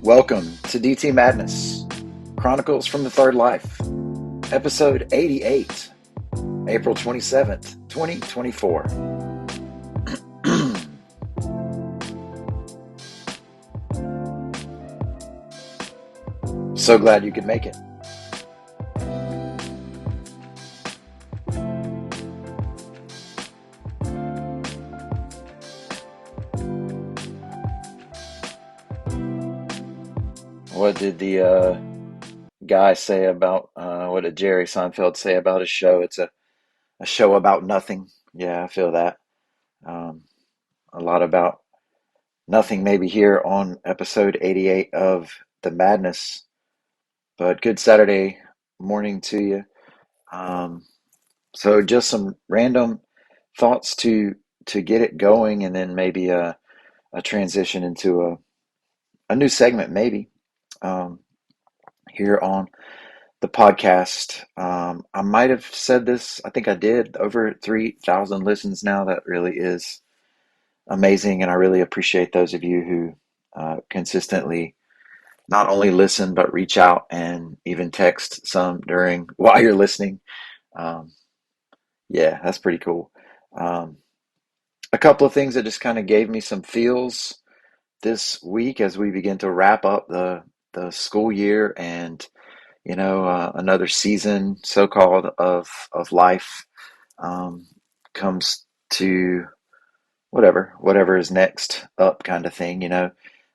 Welcome to DT Madness, Chronicles from the Third Life, episode 88, April 27th, 2024. So glad you could make it. What did the guy say about, what did Jerry Seinfeld say about his show? It's a show about nothing. Yeah, I feel that. Um, a lot about nothing maybe here on episode 88 of The Madness. But good Saturday morning to you. Um, so just some random thoughts to get it going, and then maybe a transition into a new segment, maybe um, here on the podcast. I might have said this, I think I did, over 3,000 listens now. That really is amazing, and I really appreciate those of you who consistently not only listen but reach out and even text some during while you're listening. Um, yeah, that's pretty cool. Um, a couple of things that just kind of gave me some feels this week as we begin to wrap up the school year, and another season, so called, of life um, comes to whatever is next up, kind of thing.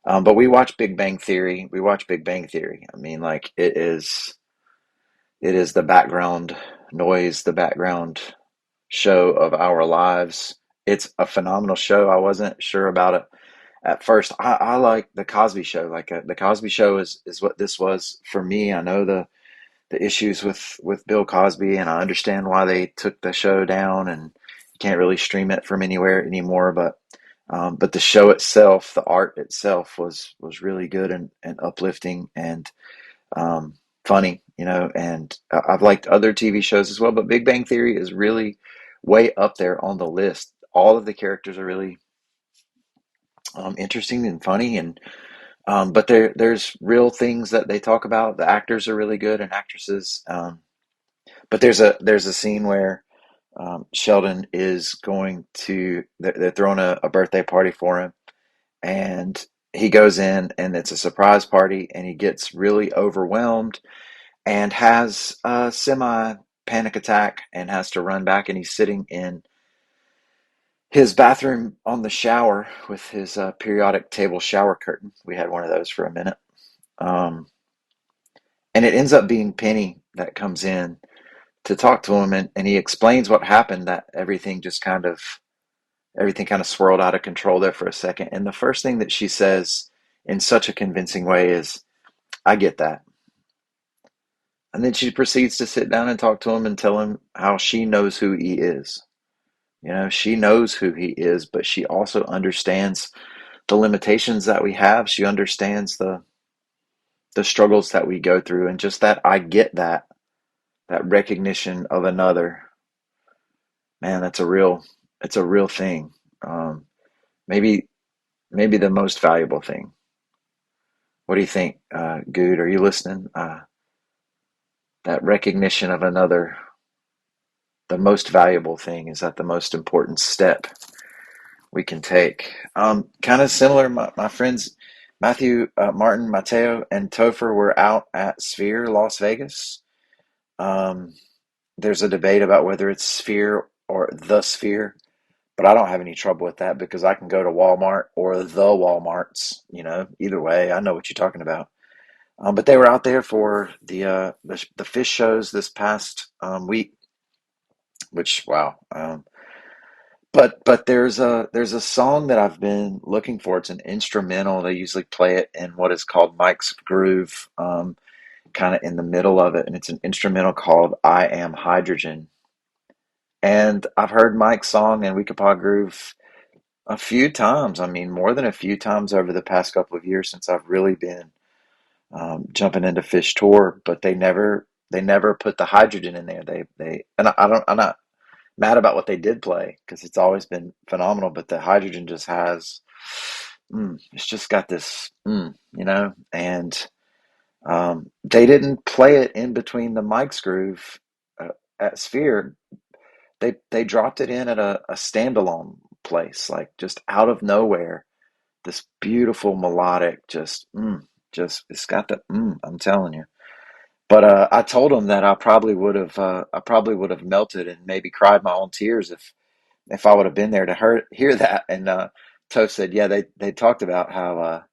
But we watch Big Bang Theory. We watch Big Bang Theory. I mean, like, it is the background noise, the background show of our lives. It's a phenomenal show. I wasn't sure about it at first. I like the Cosby Show. Like, the Cosby Show is what this was for me. I know the issues with Bill Cosby, and I understand why they took the show down, and you can't really stream it from anywhere anymore. But the show itself, the art itself, was really good and uplifting and funny. And I've liked other TV shows as well, but Big Bang Theory is really way up there on the list. All of the characters are really interesting and funny, and but there's real things that they talk about. The actors are really good, and actresses. But there's a scene where Sheldon is going to they're throwing a birthday party for him, and he goes in, and it's a surprise party, and he gets really overwhelmed and has a semi panic attack and has to run back, and he's sitting in his bathroom on the shower with his periodic table shower curtain. We had one of those for a minute. Um, and it ends up being Penny that comes in to talk to him, and he explains what happened, that everything kind of swirled out of control there for a second. And the first thing that she says in such a convincing way is, "I get that." And then she proceeds to sit down and talk to him and tell him how she knows who he is. She knows who he is, but she also understands the limitations that we have. She understands the struggles that we go through, and just that "I get that recognition of another, man, it's a real thing. Um, maybe maybe the most valuable thing. What do you think, Good? Are you listening? That recognition of another, the most valuable thing, is that the most important step we can take. Kind of similar, my friends Matthew, Martin, Mateo, and Topher were out at Sphere, Las Vegas. Um, there's a debate about whether it's Sphere or the Sphere, but I don't have any trouble with that because I can go to Walmart or the Walmarts. Either way, I know what you're talking about. But they were out there for the fish shows this past week, which, wow. But there's a song that I've been looking for. It's an instrumental. They usually play it in what is called Mike's Groove, kind of in the middle of it, and it's an instrumental called "I Am Hydrogen." And I've heard Mike's song and Weekapaw Groove a few times. I mean, more than a few times over the past couple of years since I've really been jumping into Fish Tour. But they never put the hydrogen in there. And I'm not mad about what they did play because it's always been phenomenal. But the hydrogen just has it's just got this, and they didn't play it in between the Mike's Groove at Sphere. They dropped it in at a standalone place, like just out of nowhere. This beautiful melodic, just it's got the I'm telling you. But I told them that I probably would have melted and maybe cried my own tears if I would have been there to hear that. And Toast said, yeah, they talked about how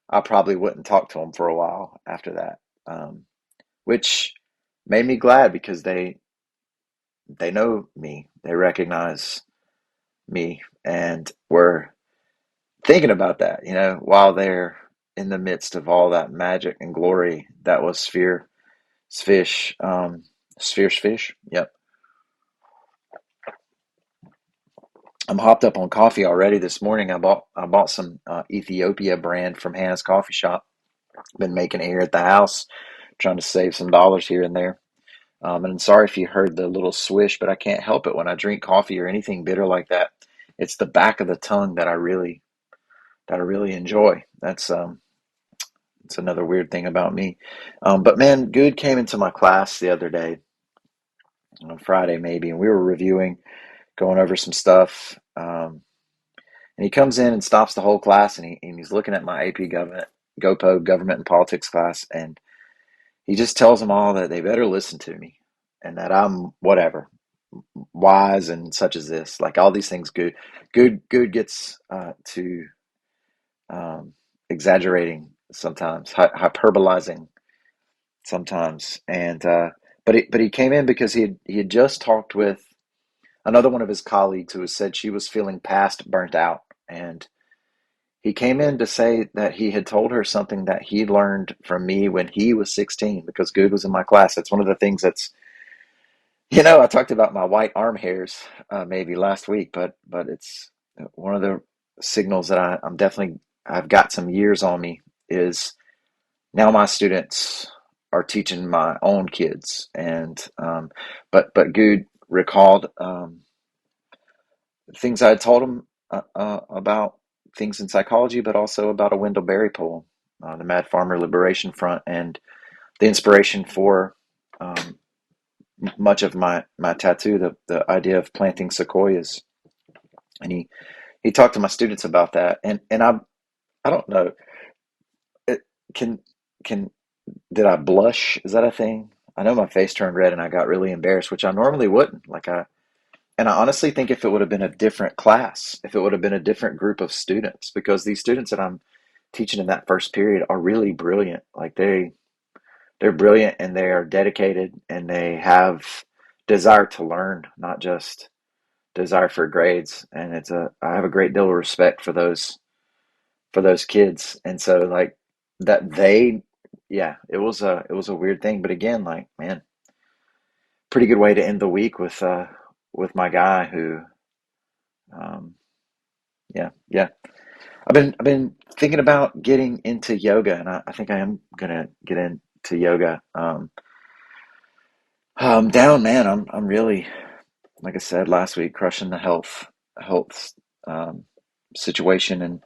I probably wouldn't talk to them for a while after that, which made me glad because they know me, they recognize me, and were thinking about that, while they're in the midst of all that magic and glory that was Fish, Sphere's Fish. Yep. I'm hopped up on coffee already this morning. I bought some Ethiopia brand from Hannah's Coffee Shop. Been making it here at the house, trying to save some dollars here and there. And sorry if you heard the little swish, but I can't help it when I drink coffee or anything bitter like that. It's the back of the tongue that I really enjoy. It's another weird thing about me. But man, Good came into my class the other day, on Friday maybe, and we were reviewing, going over some stuff. And he comes in and stops the whole class, and he's looking at my AP Government and Politics class, and he just tells them all that they better listen to me and that I'm whatever, wise and such as this. Like all these things, good gets to um, exaggerating sometimes, hyperbolizing sometimes, and but he came in because he had just talked with another one of his colleagues who has said she was feeling past burnt out, and he came in to say that he had told her something that he learned from me when he was 16 because Good was in my class. That's one of the things I talked about my white arm hairs maybe last week, but it's one of the signals that I've got some years on me is now my students are teaching my own kids. And but Good recalled things I had told him about things in psychology, but also about a Wendell Berry poem, the Mad Farmer Liberation Front, and the inspiration for um, much of my tattoo, the idea of planting sequoias. And he talked to my students about that, and I don't know, it, can can did I blush? Is that a thing? I know my face turned red and I got really embarrassed, which I normally wouldn't. And I honestly think if it would have been a different class, if it would have been a different group of students, because these students that I'm teaching in that first period are really brilliant. Like they're brilliant and they are dedicated and they have desire to learn, not just desire for grades. And I have a great deal of respect for those kids. And so like that yeah, it was a weird thing. But again, like man, pretty good way to end the week with my guy who um yeah, yeah. I've been thinking about getting into yoga, and I think I am gonna get into yoga. I'm down, man. I'm really, like I said last week, crushing the health um, situation,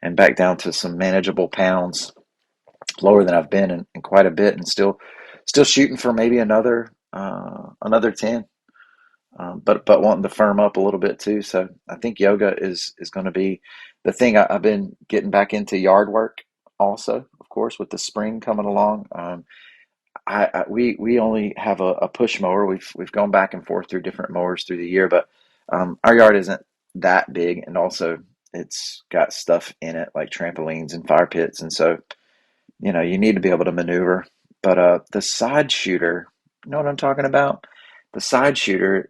and back down to some manageable pounds, lower than I've been in quite a bit, and still shooting for maybe another 10. But wanting to firm up a little bit too. So I think yoga is going to be the thing. I've been getting back into yard work also, of course, with the spring coming along. We only have a push mower. We've gone back and forth through different mowers through the year, but our yard isn't that big, and also it's got stuff in it like trampolines and fire pits, and so you need to be able to maneuver. But the side shooter, you know what I'm talking about? The side shooter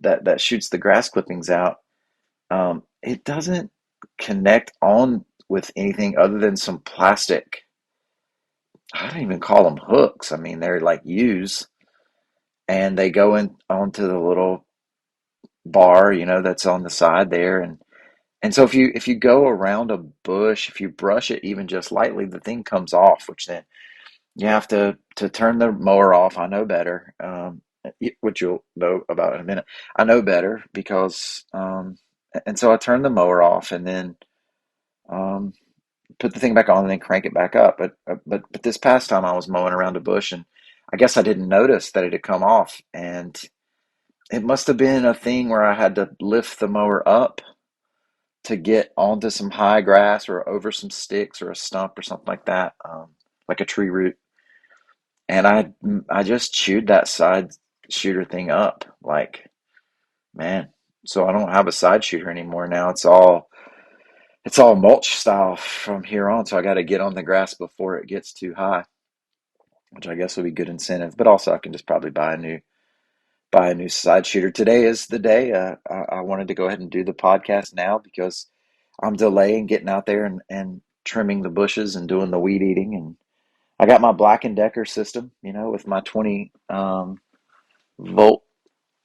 that shoots the grass clippings out, it doesn't connect on with anything other than some plastic. I don't even call them hooks. I mean, they're like U's, and they go in onto the little bar, that's on the side there, and so if you go around a bush, if you brush it even just lightly, the thing comes off, which then you have to turn the mower off. I know better, which you'll know about in a minute. I know better because, and so I turned the mower off, and then put the thing back on and then crank it back up. But this past time I was mowing around a bush, and I guess I didn't notice that it had come off, and it must have been a thing where I had to lift the mower up to get onto some high grass or over some sticks or a stump or something like that, like a tree root. And I just chewed that side shooter thing up, like, man. So I don't have a side shooter anymore now. It's all mulch style from here on. So I got to get on the grass before it gets too high, which I guess would be good incentive. But also I can just probably buy a new side shooter. Today is the day. I wanted to go ahead and do the podcast now because I'm delaying getting out there and trimming the bushes and doing the weed eating. And I got my Black and Decker system, with my 20 volt.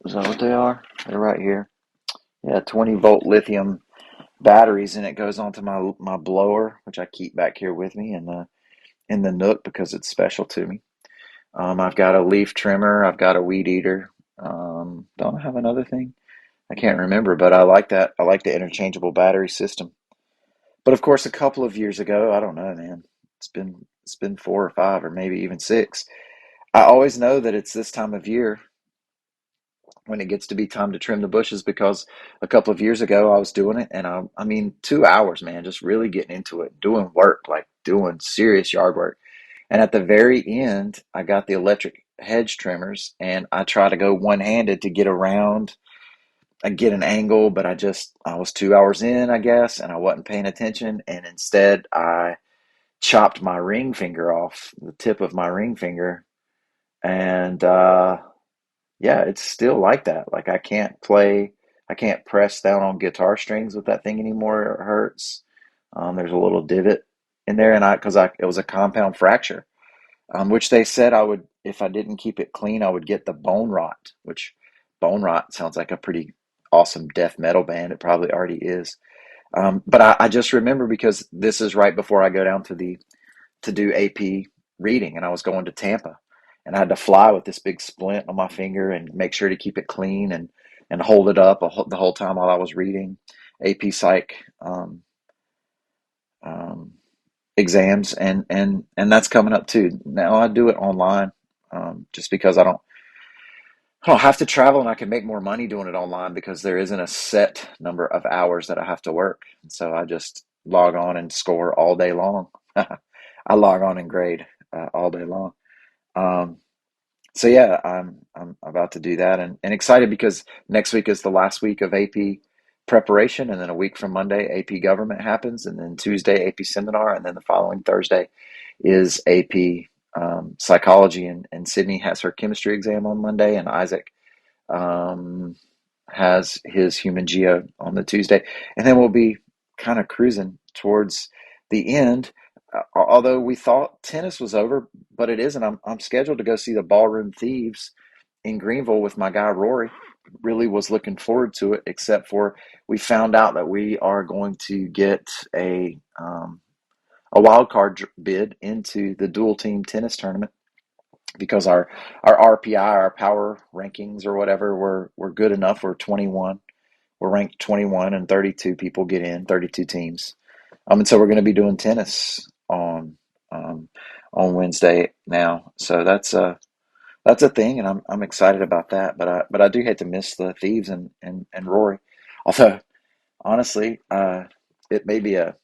Is that what they are? They're right here. Yeah, 20-volt lithium batteries, and it goes onto my blower, which I keep back here with me in the nook because it's special to me. I've got a leaf trimmer. I've got a weed eater. Don't I have another thing? I can't remember, but I like that. I like the interchangeable battery system. But of course, a couple of years ago, I don't know, man. It's been 4 or 5 or maybe even 6. I always know that it's this time of year when it gets to be time to trim the bushes because a couple of years ago I was doing it, and I mean 2 hours, man, just really getting into it, doing work, like doing serious yard work. And at the very end, I got the electric hedge trimmers, and I try to go one-handed to get around. I get an angle, but I was 2 hours in, I guess, and I wasn't paying attention, and instead I chopped my ring finger off, the tip of my ring finger, and yeah, it's still like that. Like I can't press down on guitar strings with that thing anymore. It hurts. There's a little divot in there, and it was a compound fracture, which they said I would, if I didn't keep it clean, I would get the bone rot, which bone rot sounds like a pretty awesome death metal band. It probably already is. But I just remember because this is right before I go down to do AP reading, and I was going to Tampa, and I had to fly with this big splint on my finger and make sure to keep it clean and hold it up the whole time while I was reading AP Psych um, exams, and that's coming up too. Now I do it online, just because I don't have to travel, and I can make more money doing it online because there isn't a set number of hours that I have to work. And so I just log on and score all day long. I log on and grade all day long. Um, so yeah, I'm about to do that, and excited because next week is the last week of AP preparation, and then a week from Monday, AP government happens, and then Tuesday AP seminar, and then the following Thursday is AP psychology, and Sydney has her chemistry exam on Monday, and Isaac um, has his human geo on the Tuesday, and then we'll be kind of cruising towards the end. Although we thought tennis was over, but it isn't. I'm scheduled to go see the Ballroom Thieves in Greenville with my guy Rory. Really was looking forward to it, except for we found out that we are going to get a wild card bid into the dual team tennis tournament because our RPI, our power rankings or whatever, we're good enough. We're 21. We're ranked 21, and 32 people get in, 32 teams. And so we're going to be doing tennis um, on Wednesday now. So that's a thing, and I'm excited about that. But I do hate to miss the Thieves and Rory. Although honestly, it may be a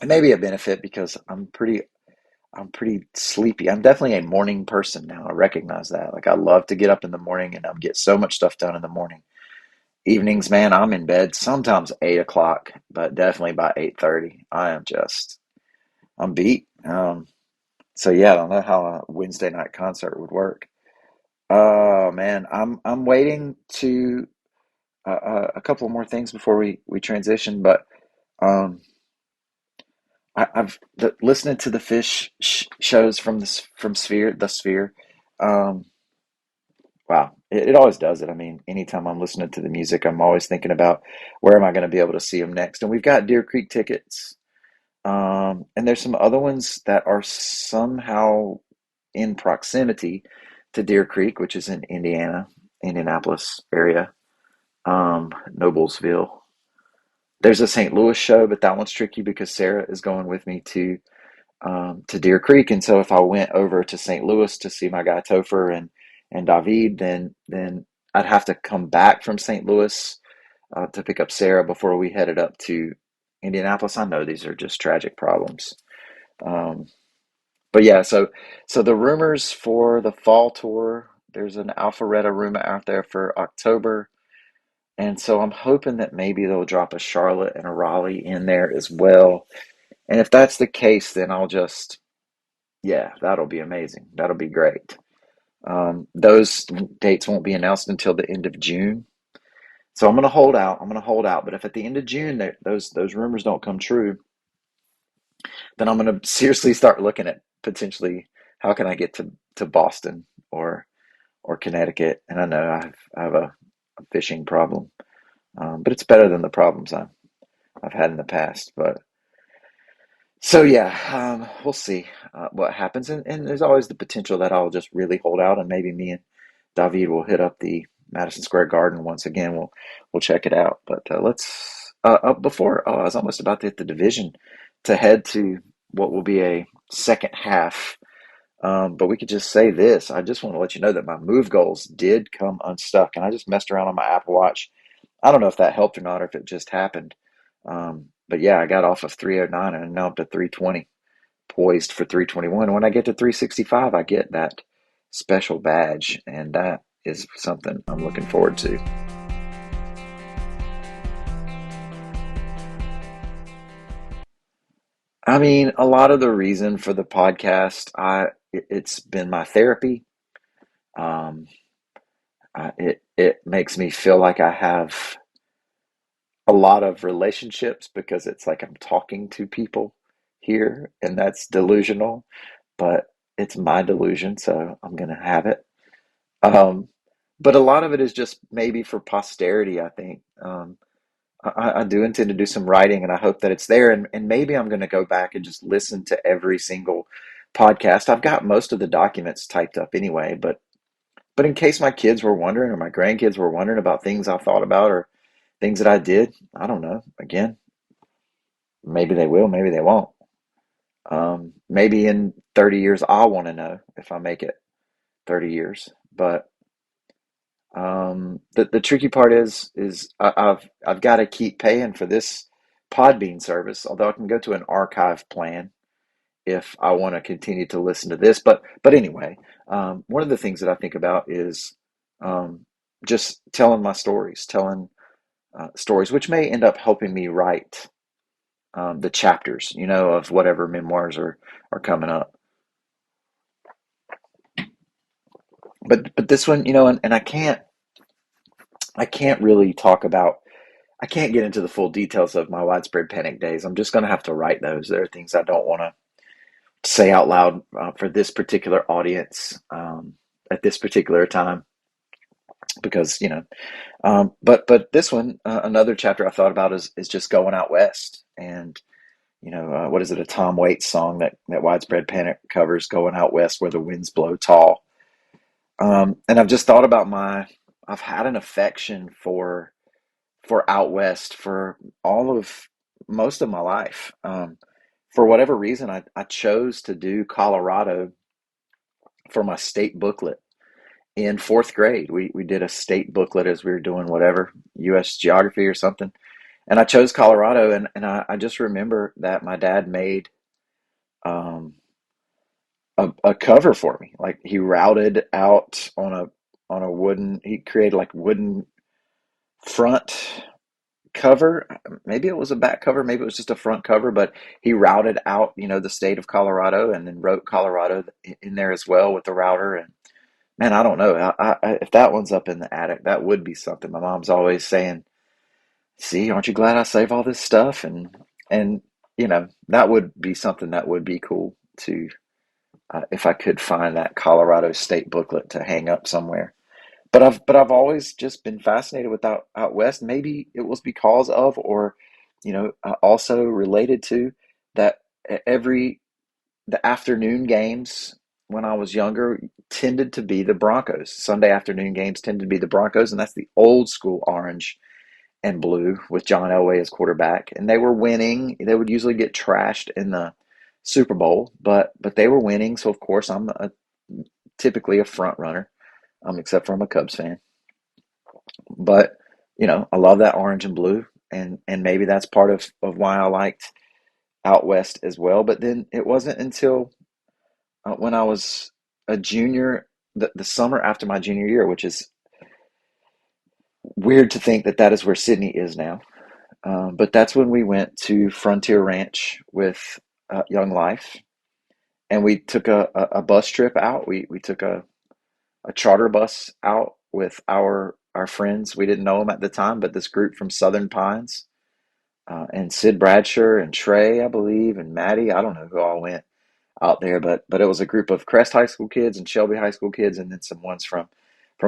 it may be a benefit because I'm pretty sleepy. I'm definitely a morning person now. I recognize that. Like I love to get up in the morning, and I get so much stuff done in the morning. Evenings, man, I'm in bed sometimes 8 o'clock, but definitely by 8:30. I'm beat. So yeah, I don't know how a Wednesday night concert would work. Oh man, I'm waiting to a couple more things before we transition, but um, listening to the fish shows from Sphere, the Sphere. Um, wow, it always does it. I mean, anytime I'm listening to the music, I'm always thinking about where am I going to be able to see them next. And we've got Deer Creek tickets, and there's some other ones that are somehow in proximity to Deer Creek, which is in Indiana, Indianapolis area, Noblesville. There's a St. Louis show, but that one's tricky because Sarah is going with me to Deer Creek, and so if I went over to St. Louis to see my guy Topher and David, then I'd have to come back from St. Louis to pick up Sarah before we headed up to Indianapolis. I know these are just tragic problems. Um, but yeah, so the rumors for the fall tour, there's an Alpharetta rumor out there for October. And so I'm hoping that maybe they'll drop a Charlotte and a Raleigh in there as well. And if that's the case, then I'll just, yeah, that'll be amazing. That'll be great. Those dates won't be announced until the end of June. So I'm going to hold out. I'm going to hold out. But if at the end of June those rumors don't come true, then I'm going to seriously start looking at potentially how can I get to Boston or Connecticut. And I know I have a fishing problem, but it's better than the problems I've had in the past. But so yeah, we'll see what happens, and there's always the potential that I'll just really hold out, and maybe me and David will hit up the Madison Square Garden once again. We'll check it out. But let's before I was almost about to hit the division to head to what will be a second half. But we could just say this. I just want to let you know that my move goals did come unstuck, and I just messed around on my Apple Watch. I don't know if that helped or not, or if it just happened. But yeah, I got off of 309 and now up to 320, poised for 321. When I get to 365, I get that special badge, and that is something I'm looking forward to. I mean, a lot of the reason for the podcast, it's been my therapy. Um, it makes me feel like I have a lot of relationships because it's like I'm talking to people here, and that's delusional, but it's my delusion, so I'm gonna have it. Um, but a lot of it is just maybe for posterity, I think. I do intend to do some writing, and I hope that it's there. And maybe I'm going to go back and just listen to every single podcast. I've got most of the documents typed up anyway, but in case my kids were wondering or my grandkids were wondering about things I thought about or things that I did, I don't know. Again, maybe they will, maybe they won't. Maybe in 30 years, I'll want to know if I make it 30 years. But the tricky part is I've got to keep paying for this Podbean service, although I can go to an archive plan if I want to continue to listen to this. But anyway, one of the things that I think about is um, just telling my stories, telling stories, which may end up helping me write the chapters, of whatever memoirs are coming up. But this one, and I can't really talk about. I can't get into the full details of my widespread panic days. I'm just going to have to write those. There are things I don't want to say out loud for this particular audience at this particular time because but this one, another chapter I thought about is just going out west, and what is it, a Tom Waits song that widespread panic covers, going out west where the winds blow tall. And I've just thought about I've had an affection for out west for all of most of my life. For whatever reason, I chose to do Colorado for my state booklet in fourth grade. We did a state booklet as we were doing whatever, U.S. geography or something. And I chose Colorado, and I just remember that my dad made um, a cover for me. Like he routed out on a wooden, he created like wooden front cover. Maybe it was a back cover, maybe it was just a front cover, but he routed out, the state of Colorado, and then wrote Colorado in there as well with the router. And man, I don't know. If that one's up in the attic, that would be something. My mom's always saying, "See, aren't you glad I save all this stuff?" And that would be something that would be cool to if I could find that Colorado state booklet to hang up somewhere. But I've always just been fascinated with out west. Maybe it was because of, or also related to that. Every the afternoon games when I was younger tended to be the Broncos. Sunday afternoon games tended to be the Broncos, and that's the old school orange. and blue with John Elway as quarterback, and they were winning. They would usually get trashed in the Super Bowl, but they were winning. So of course typically a front runner, except for I'm a Cubs fan. But I love that orange and blue, and maybe that's part of why I liked out west as well. But then it wasn't until when I was a junior, the summer after my junior year, which is weird to think that that is where Sydney is now. But that's when we went to Frontier Ranch with Young Life, and we took a bus trip out. We took a charter bus out with our friends. We didn't know them at the time, but this group from Southern Pines, and Sid Bradshaw and Trey, I believe, and Maddie. I don't know who all went out there, but it was a group of Crest High School kids and Shelby High School kids, and then some ones from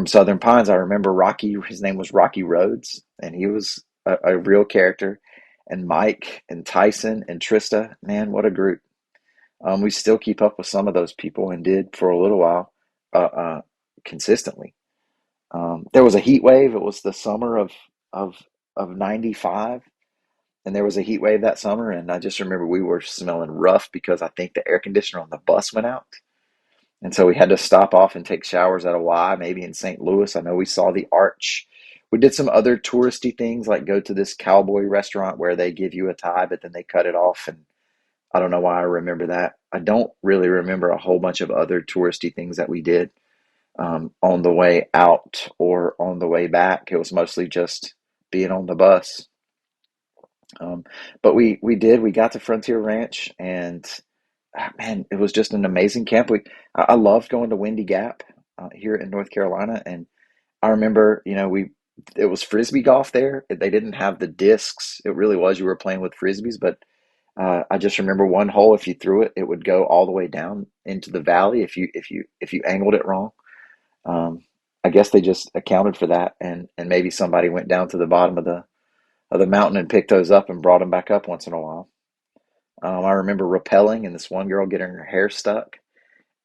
Southern Pines. I remember Rocky. His name was Rocky Rhodes, and he was a real character. And Mike and Tyson and Trista, man, what a group! We still keep up with some of those people and did for a little while, consistently. There was a heat wave. It was the summer of of '95, and there was a heat wave that summer. And I just remember we were smelling rough because I think the air conditioner on the bus went out, and so we had to stop off and take showers at a Y, maybe in St. Louis. I know we saw the Arch. We did some other touristy things like go to this cowboy restaurant where they give you a tie, but then they cut it off. And I don't know why I remember that. I don't really remember a whole bunch of other touristy things that we did on the way out or on the way back. It was mostly just being on the bus. Um, but we got to Frontier Ranch, and man, it was just an amazing camp. I loved going to Windy Gap here in North Carolina, and I remember, it was frisbee golf there. They didn't have the discs. It really was you were playing with frisbees, but I just remember one hole. If you threw it, it would go all the way down into the valley if you angled it wrong. Um, I guess they just accounted for that, and maybe somebody went down to the bottom of the mountain and picked those up and brought them back up once in a while. I remember rappelling and this one girl getting her hair stuck,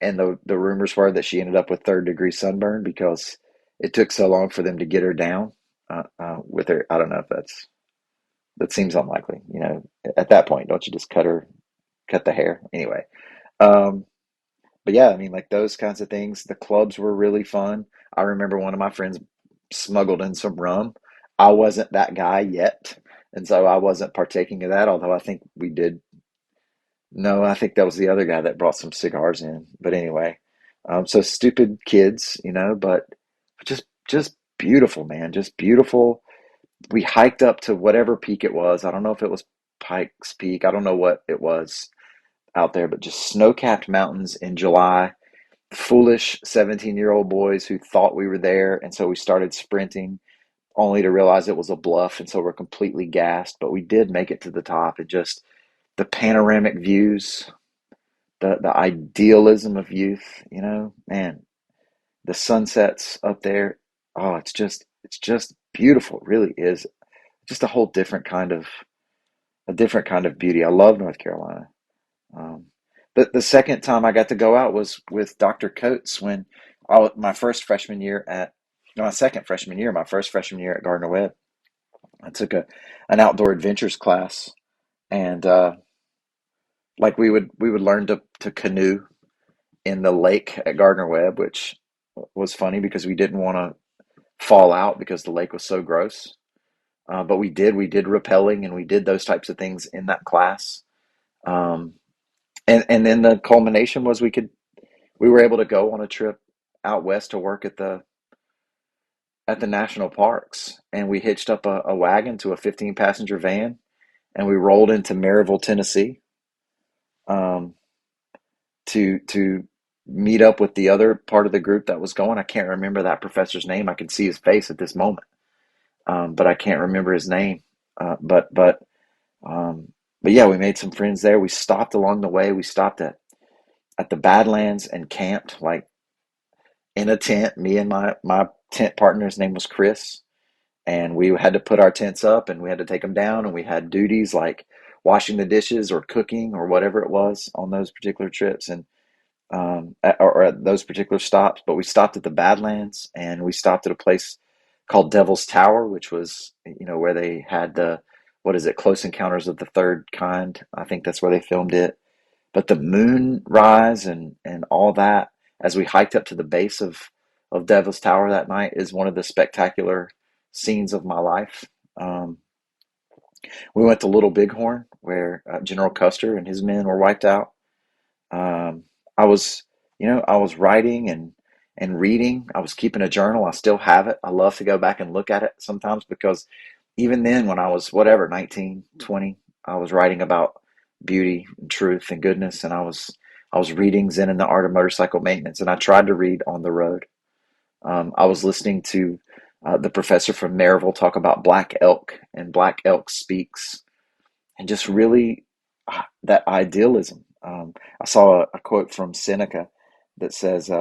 and the rumors were that she ended up with third degree sunburn because it took so long for them to get her down with her. I don't know if that seems unlikely. At that point, don't you just cut the hair anyway? Um, but yeah, I mean, like those kinds of things. The clubs were really fun. I remember one of my friends smuggled in some rum. I wasn't that guy yet, and so I wasn't partaking of that. Although I think we did. No, I think that was the other guy that brought some cigars in. But anyway, so stupid kids, but just beautiful, man, just beautiful. We hiked up to whatever peak it was. I don't know if it was Pikes Peak. I don't know what it was out there, but just snow-capped mountains in July. Foolish 17-year-old boys who thought we were there, and so we started sprinting, only to realize it was a bluff, and so we're completely gassed. But we did make it to the top, and just the panoramic views, the idealism of youth, man, the sunsets up there. Oh, it's just beautiful. It really is just a whole different kind of beauty. I love North Carolina. Um, the second time I got to go out was with Dr. Coates when my first freshman year at no, my second freshman year, my first freshman year at Gardner Webb. I took an outdoor adventures class, and like we would learn to canoe in the lake at Gardner Webb, which was funny because we didn't want to fall out because the lake was so gross. But we did rappelling and we did those types of things in that class. Um, and then the culmination was we were able to go on a trip out west to work at the national parks, and we hitched up a wagon to a 15 passenger van, and we rolled into Maryville, Tennessee, um, to meet up with the other part of the group that was going. I can't remember that professor's name. I can see his face at this moment, but I can't remember his name. But um, but yeah, we made some friends there. We stopped along the way. We stopped at the Badlands and camped like in a tent. Me and my tent partner's name was Chris, and we had to put our tents up and we had to take them down, and we had duties like washing the dishes or cooking or whatever it was on those particular trips, and or at those particular stops. But we stopped at the Badlands, and we stopped at a place called Devil's Tower, which was, where they had the, what is it, Close Encounters of the Third Kind. I think that's where they filmed it. But the moonrise and all that, as we hiked up to the base of Devil's Tower that night, is one of the spectacular scenes of my life. Um, we went to Little Bighorn, where General Custer and his men were wiped out. Um, I was, I was writing and reading. I was keeping a journal. I still have it. I love to go back and look at it sometimes because even then, when I was whatever, 19, 20, I was writing about beauty and truth and goodness, and I was reading Zen and the Art of Motorcycle Maintenance, and I tried to read on the road. I was listening to the professor from Maryville talk about Black Elk and Black Elk Speaks, and just really that idealism. I saw a quote from Seneca that says,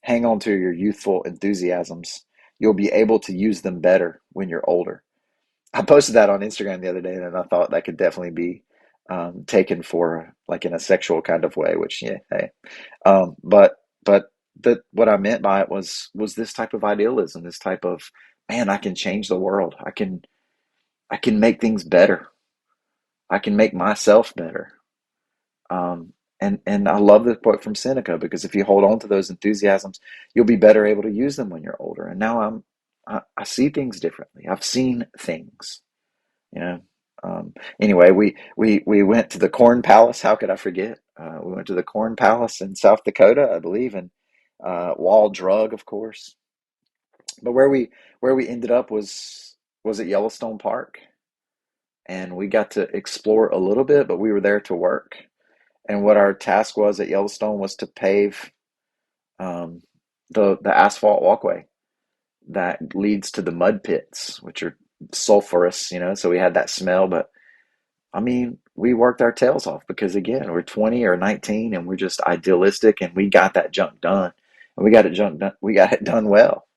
"Hang on to your youthful enthusiasms. You'll be able to use them better when you're older." I posted that on Instagram the other day, and I thought that could definitely be taken for like in a sexual kind of way. Which, yeah, hey, but what I meant by it was this type of idealism, this type of, man, I can change the world. I can make things better. I can make myself better. And I love the quote from Seneca because if you hold on to those enthusiasms, you'll be better able to use them when you're older. And now I see things differently. I've seen things, you know. Anyway, we went to the Corn Palace. How could I forget? We went to the Corn Palace in South Dakota, I believe, and Wall Drug, of course. But where we ended up was at Yellowstone Park, and we got to explore a little bit, but we were there to work. And what our task was at Yellowstone was to pave um, the asphalt walkway that leads to the mud pits, which are sulfurous, so we had that smell. But I mean, we worked our tails off because again, we're 20 or 19 and we're just idealistic, and we got that junk done, and we got it done well.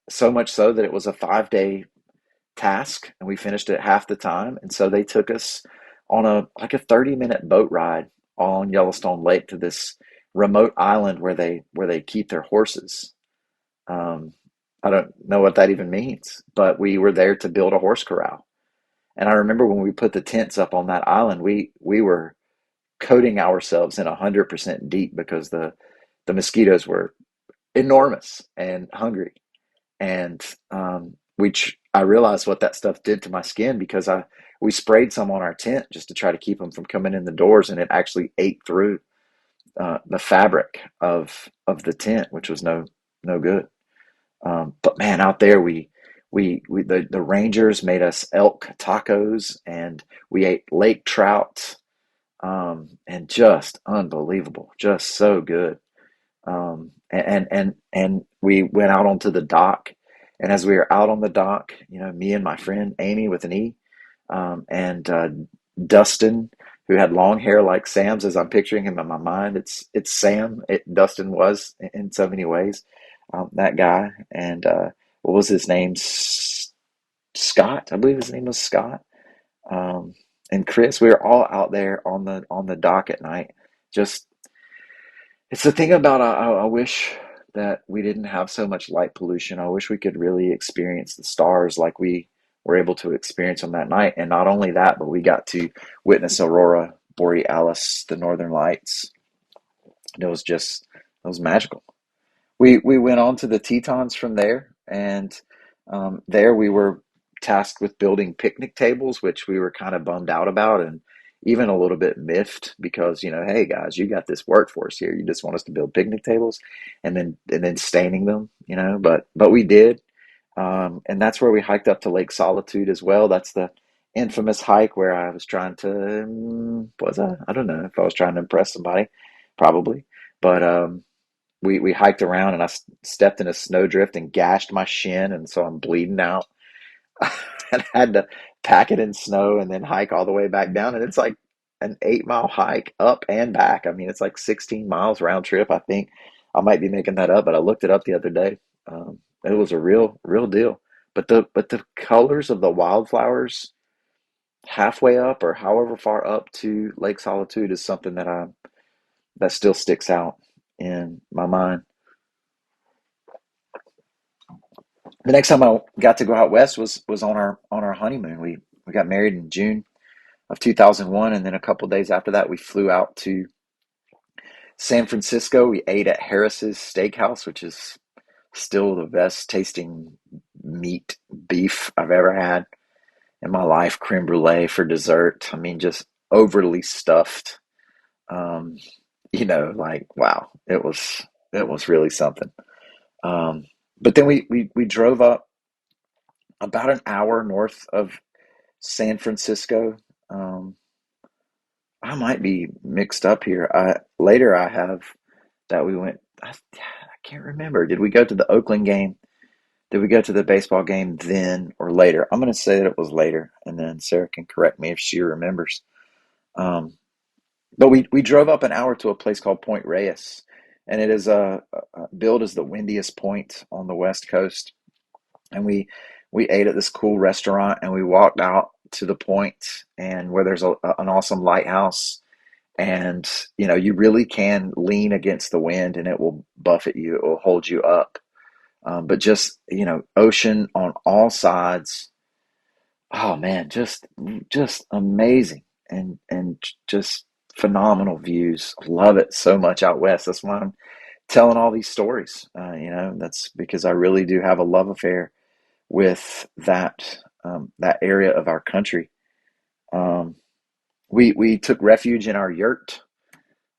So much so that it was a 5 day task and we finished it half the time. And so they took us on a 30-minute boat ride on Yellowstone Lake to this remote island where they keep their horses. Um, I don't know what that even means, but we were there to build a horse corral. And I remember when we put the tents up on that island, we were coating ourselves in 100% DEET because the mosquitoes were enormous and hungry. And I realized what that stuff did to my skin because we sprayed some on our tent just to try to keep them from coming in the doors, and it actually ate through the fabric of the tent, which was no good. But man, out there the rangers made us elk tacos, and we ate lake trout, and just unbelievable, just so good. And we went out onto the dock, and as we were out on the dock, me and my friend Amy with an E, and Dustin, who had long hair like Sam's, as I'm picturing him in my mind, it's Sam. Dustin was in so many ways, that guy, and what was his name? Scott, I believe his name was Scott, um, and Chris. We were all out there on the dock at night, just it's the thing about I wish that we didn't have so much light pollution. I wish we could really experience the stars like we were able to experience on that night. And not only that, but we got to witness Aurora Borealis, the Northern Lights. It was magical. We went on to the Tetons from there, and there we were tasked with building picnic tables, which we were kind of bummed out about, and even a little bit miffed because hey guys, you got this workforce here, you just want us to build picnic tables, and then staining them, but we did, and that's where we hiked up to Lake Solitude as well. That's the infamous hike where I was trying to, was I don't know if I was trying to impress somebody, probably, but we hiked around, and stepped in a snowdrift and gashed my shin, and so I'm bleeding out. And had to pack it in snow and then hike all the way back down. And it's like an 8 mile hike up and back. I mean, it's like 16 miles round trip, I think. I might be making that up, but I looked it up the other day. It was a real deal. But the colors of the wildflowers halfway up or however far up to Lake Solitude is something that still sticks out in my mind. The next time I got to go out west was on our honeymoon. We got married in June of 2001, and then a couple days after that, we flew out to San Francisco. We ate at Harris's Steakhouse, which is still the best tasting meat beef I've ever had in my life. Creme brulee for dessert. I mean, just overly stuffed. Um, like wow, it was really something. Um, but then we drove up about an hour north of San Francisco. Um, I might be mixed up here. I have that we went. I can't remember. Did we go to the Oakland game? Did we go to the baseball game then or later? I'm going to say that it was later, and then Sarah can correct me if she remembers. Um, but we drove up an hour to a place called Point Reyes, and it is billed as the windiest point on the West Coast. And we ate at this cool restaurant, and we walked out to the point, and where there's an awesome lighthouse, and you really can lean against the wind, and it will buffet you, it will hold you up. But just ocean on all sides. Oh man, just amazing, and just phenomenal views. Love it so much out west. That's why I'm telling all these stories. That's because I really do have a love affair with that area of our country. Um, we took refuge in our yurt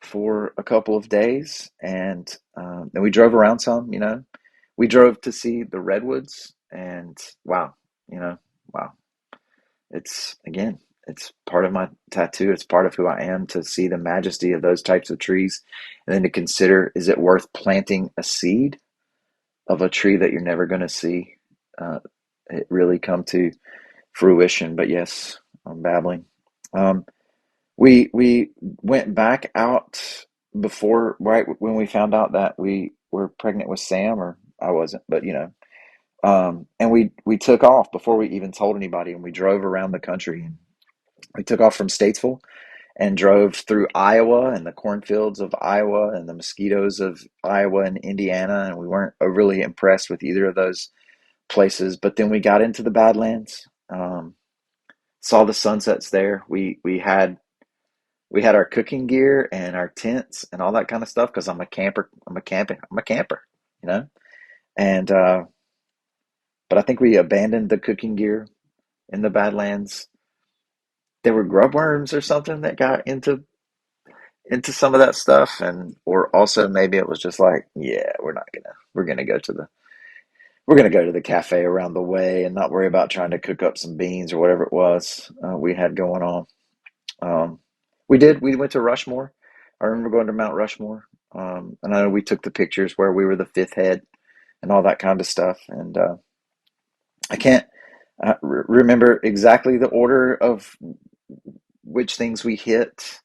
for a couple of days, and then we drove around some. We drove to see the redwoods, and wow, you know, wow. It's again, it's part of my tattoo. It's part of who I am to see the majesty of those types of trees, and then to consider, is it worth planting a seed of a tree that you're never going to see uh, it really come to fruition? But yes, I'm babbling. Um, we went back out before, right when we found out that we were pregnant with Sam, or I wasn't, but and we took off before we even told anybody, and we drove around the country. And we took off from Statesville and drove through Iowa and the cornfields of Iowa and the mosquitoes of Iowa and Indiana, and we weren't overly impressed with either of those places. But then we got into the Badlands, saw the sunsets there. We had our cooking gear and our tents and all that kind of stuff because I'm a camper. I'm a camper, you know. And but I think we abandoned the cooking gear in the Badlands. There were grub worms or something that got into some of that stuff, and or also maybe it was just like, yeah, we're gonna go to the cafe around the way and not worry about trying to cook up some beans or whatever it was we had going on. Um, we went to Rushmore. I remember going to Mount Rushmore, and I know we took the pictures where we were the fifth head and all that kind of stuff. And I can't remember exactly the order of which things we hit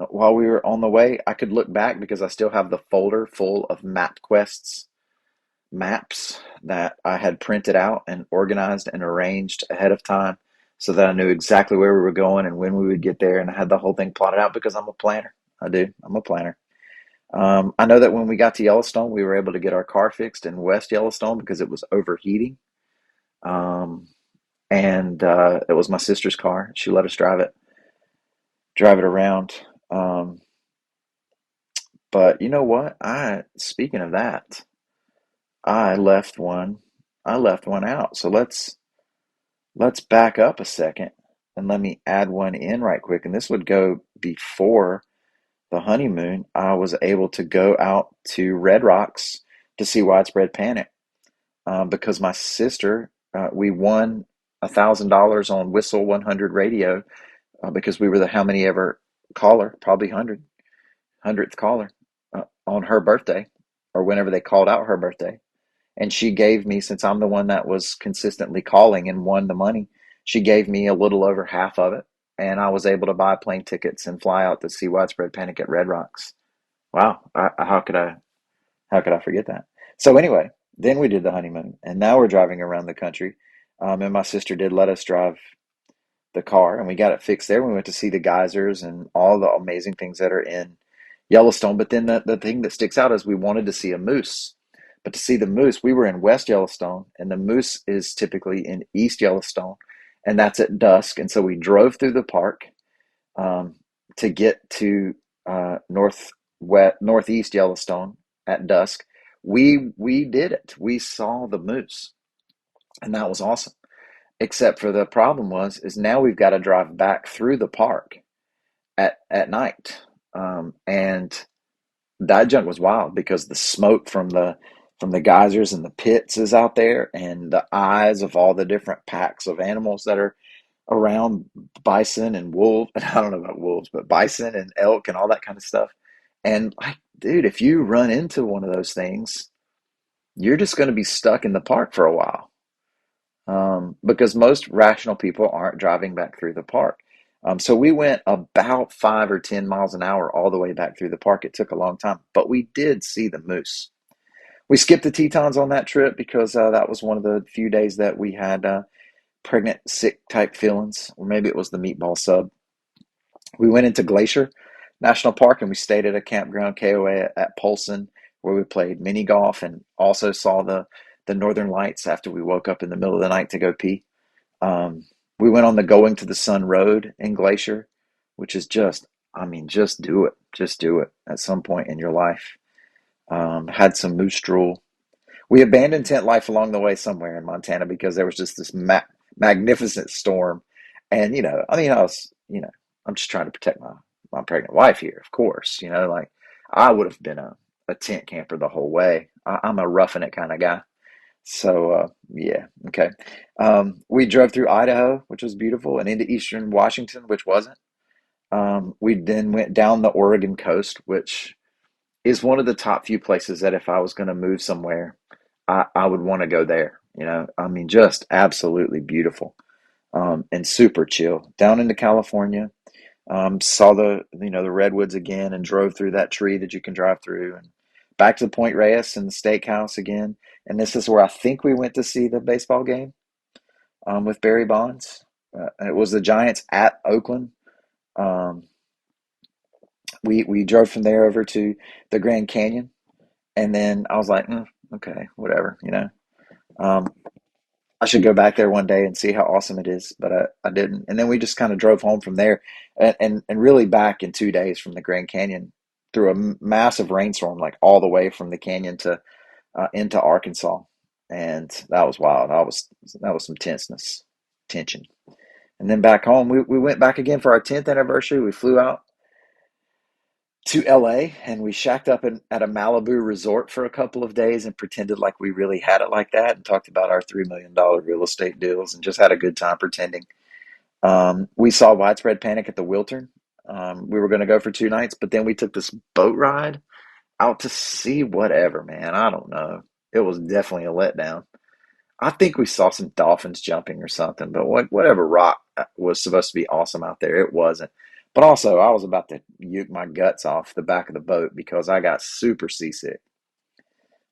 while we were on the way. I could look back because I still have the folder full of MapQuest's maps that I had printed out and organized and arranged ahead of time so that I knew exactly where we were going and when we would get there. And I had the whole thing plotted out because I'm a planner. I do. I'm a planner. I know that when we got to Yellowstone, we were able to get our car fixed in West Yellowstone because it was overheating. Um, and it was my sister's car. She let us drive it around. Um, but you know what? Speaking of that, I left one. I left one out. So let's back up a second and let me add one in right quick. And this would go before the honeymoon. I was able to go out to Red Rocks to see Widespread Panic because my sister, we won $1,000 on Whistle 100 radio because we were the how many ever caller, probably 100th caller on her birthday or whenever they called out her birthday. And she gave me, since I'm the one that was consistently calling and won the money, she gave me a little over half of it. And I was able to buy plane tickets and fly out to see Widespread Panic at Red Rocks. Wow, how could I forget that? So anyway, then we did the honeymoon, and now we're driving around the country. And my sister did let us drive the car, and we got it fixed there. We went to see the geysers and all the amazing things that are in Yellowstone. But then the thing that sticks out is we wanted to see a moose But to see the moose, we were in West Yellowstone, and the moose is typically in East Yellowstone, and that's at dusk. And so we drove through the park um, to get to northeast Yellowstone at dusk. We did it. We saw the moose, and that was awesome. Except for the problem was is now we've got to drive back through the park at night, and that junk was wild because the smoke from the geysers and the pits is out there, and the eyes of all the different packs of animals that are around bison and wolf. And I don't know about wolves, but bison and elk and all that kind of stuff. And like, dude, if you run into one of those things, you're just going to be stuck in the park for a while, because most rational people aren't driving back through the park. So we went about 5 or 10 miles an hour all the way back through the park. It took a long time, but we did see the moose. We skipped the Tetons on that trip because that was one of the few days that we had pregnant, sick type feelings, or maybe it was the meatball sub. We went into Glacier National Park and we stayed at a campground KOA at Polson where we played mini golf and also saw the Northern Lights after we woke up in the middle of the night to go pee. Um, we went on the Going to the Sun Road in Glacier, which is just, I mean, just do it. Just do it at some point in your life. Had some moose drool. We abandoned tent life along the way somewhere in Montana because there was just this magnificent storm. And, I mean, I'm just trying to protect my pregnant wife here, of course. Like I would have been a tent camper the whole way. I'm a roughing it kind of guy. So, yeah, okay. We drove through Idaho, which was beautiful, and into eastern Washington, which wasn't. We then went down the Oregon coast, which is one of the top few places that if I was going to move somewhere, I would want to go there. I mean, just absolutely beautiful, and super chill. Down into California, saw the redwoods again, and drove through that tree that you can drive through, and back to the Point Reyes and the steakhouse again. And this is where I think we went to see the baseball game, with Barry Bonds. It was the Giants at Oakland. Um, we drove from there over to the Grand Canyon, and then I was like, okay, whatever. Um, I should go back there one day and see how awesome it is, but I didn't. And then we just kind of drove home from there, and really back in 2 days from the Grand Canyon through a massive rainstorm, like all the way from the canyon to into Arkansas, and that was wild. That was some tension. And then back home, we went back again for our 10th anniversary. We flew out to LA and we shacked up at a Malibu resort for a couple of days and pretended like we really had it like that and talked about our $3 million real estate deals and just had a good time pretending. We saw widespread panic at the Wiltern. We were going to go for 2 nights, but then we took this boat ride out to sea, whatever, man. I don't know. It was definitely a letdown. I think we saw some dolphins jumping or something, but whatever rock was supposed to be awesome out there, it wasn't. But also, I was about to uke my guts off the back of the boat because I got super seasick.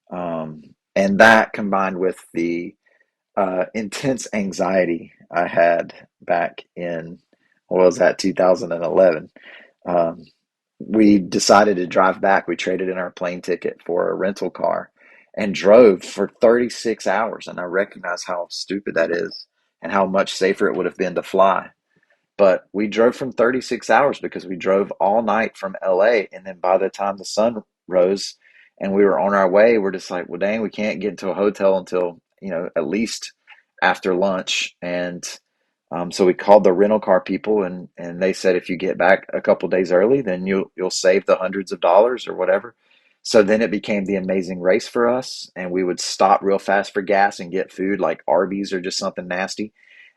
And that combined with the intense anxiety I had back in, what was that, 2011. Um, we decided to drive back. We traded in our plane ticket for a rental car and drove for 36 hours. And I recognize how stupid that is and how much safer it would have been to fly. But we drove from 36 hours because we drove all night from LA. And then by the time the sun rose and we were on our way, we're just like, well, dang, we can't get into a hotel until, at least after lunch. And so we called the rental car people, and they said if you get back a couple days early, then you'll save the hundreds of dollars or whatever. So then it became the amazing race for us, and we would stop real fast for gas and get food like Arby's or just something nasty,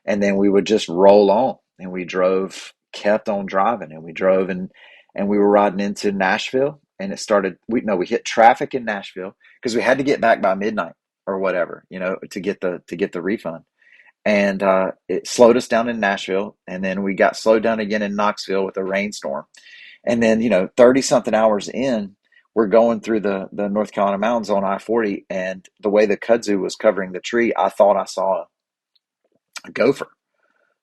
and then we would just roll on. And we drove, kept on driving, and we drove, and we were riding into Nashville, and it started. We hit traffic in Nashville because we had to get back by midnight or whatever, to get the refund, and it slowed us down in Nashville, and then we got slowed down again in Knoxville with a rainstorm, and then 30 something hours in, we're going through the North Carolina mountains on I-40, and the way the kudzu was covering the tree, I thought I saw a gopher,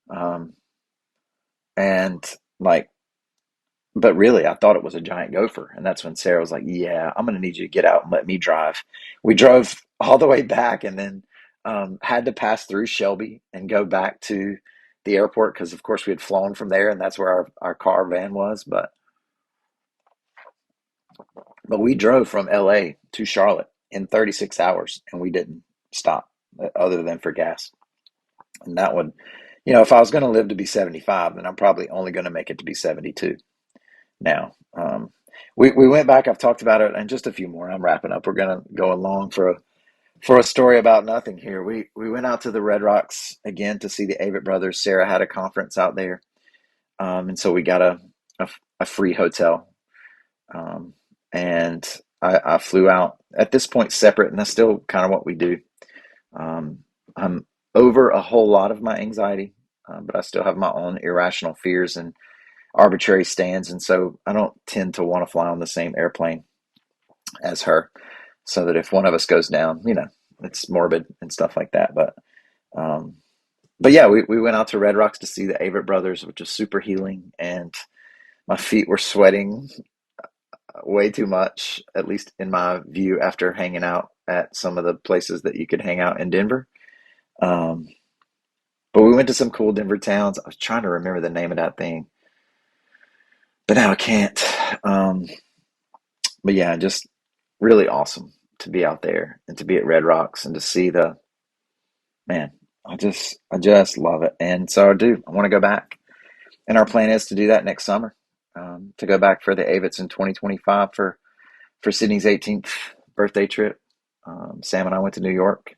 um, and like But really, I thought it was a giant gopher. And that's when Sarah was like, "Yeah, I'm going to need you to get out and let me drive." We drove all the way back and then had to pass through Shelby and go back to the airport because, of course, we had flown from there and that's where our car van was. But we drove from LA to Charlotte in 36 hours and we didn't stop other than for gas. And that would, if I was going to live to be 75, then I'm probably only going to make it to be 72 now. We went back. I've talked about it, and just a few more. I'm wrapping up. We're gonna go along for a story about nothing here. We went out to the Red Rocks again to see the Avett Brothers. Sarah had a conference out there, and so we got a free hotel. Um, and I flew out at this point separate, and that's still kind of what we do. Um, I'm over a whole lot of my anxiety, but I still have my own irrational fears and arbitrary stands, and so I don't tend to want to fly on the same airplane as her, so that if one of us goes down, it's morbid and stuff like that. Um, but yeah, we went out to Red Rocks to see the Avett Brothers, which was super healing, and my feet were sweating way too much, at least in my view, after hanging out at some of the places that you could hang out in Denver. Um, but we went to some cool Denver towns. I was trying to remember the name of that thing, but now I can't. Um, but yeah, just really awesome to be out there and to be at Red Rocks and to see the man. I just love it, and so I do. I want to go back, and our plan is to do that next summer. To go back for the Avets in 2025 for Sydney's 18th birthday trip. Sam and I went to New York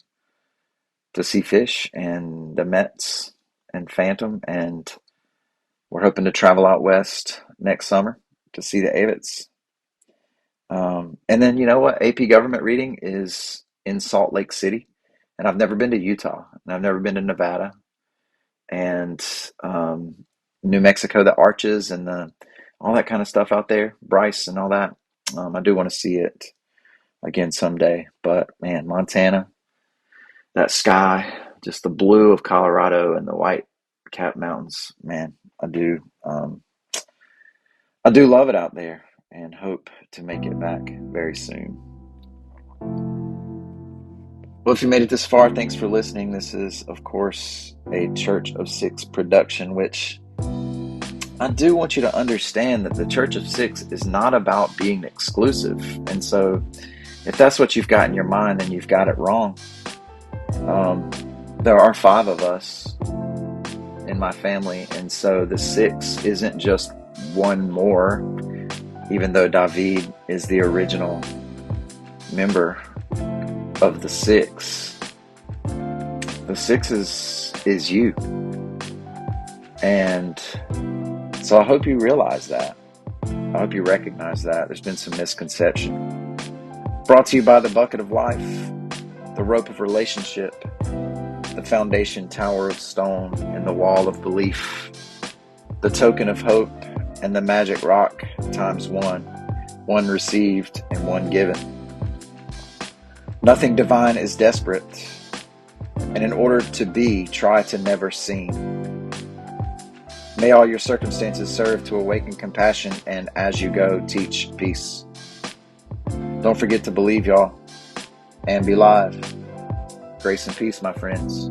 to see Fish and the Mets and Phantom, and we're hoping to travel out west next summer to see the Avets. And then you know what? AP government reading is in Salt Lake City, and I've never been to Utah, and I've never been to Nevada, and New Mexico, the arches and the all that kind of stuff out there, Bryce and all that. I do want to see it again someday, but man, Montana, that sky, just the blue of Colorado and the white cap mountains, man, I do. I do love it out there, and hope to make it back very soon. Well, if you made it this far, thanks for listening. This is, of course, a Church of Six production, which I do want you to understand that the Church of Six is not about being exclusive. And so, if that's what you've got in your mind, then you've got it wrong. There are five of us in my family, and so the six isn't just one more, even though David is the original member of the six. The six is you. And so I hope you realize that. I hope you recognize that. There's been some misconception. Brought to you by the Bucket of Life, the Rope of Relationship, the Foundation Tower of Stone, and the Wall of Belief, the Token of Hope, and the Magic Rock times one. One received and one given. Nothing divine is desperate, and in order to be, try to never seem. May all your circumstances serve to awaken compassion, and as you go, teach peace. Don't forget to believe, y'all, and be live. Grace and peace, my friends.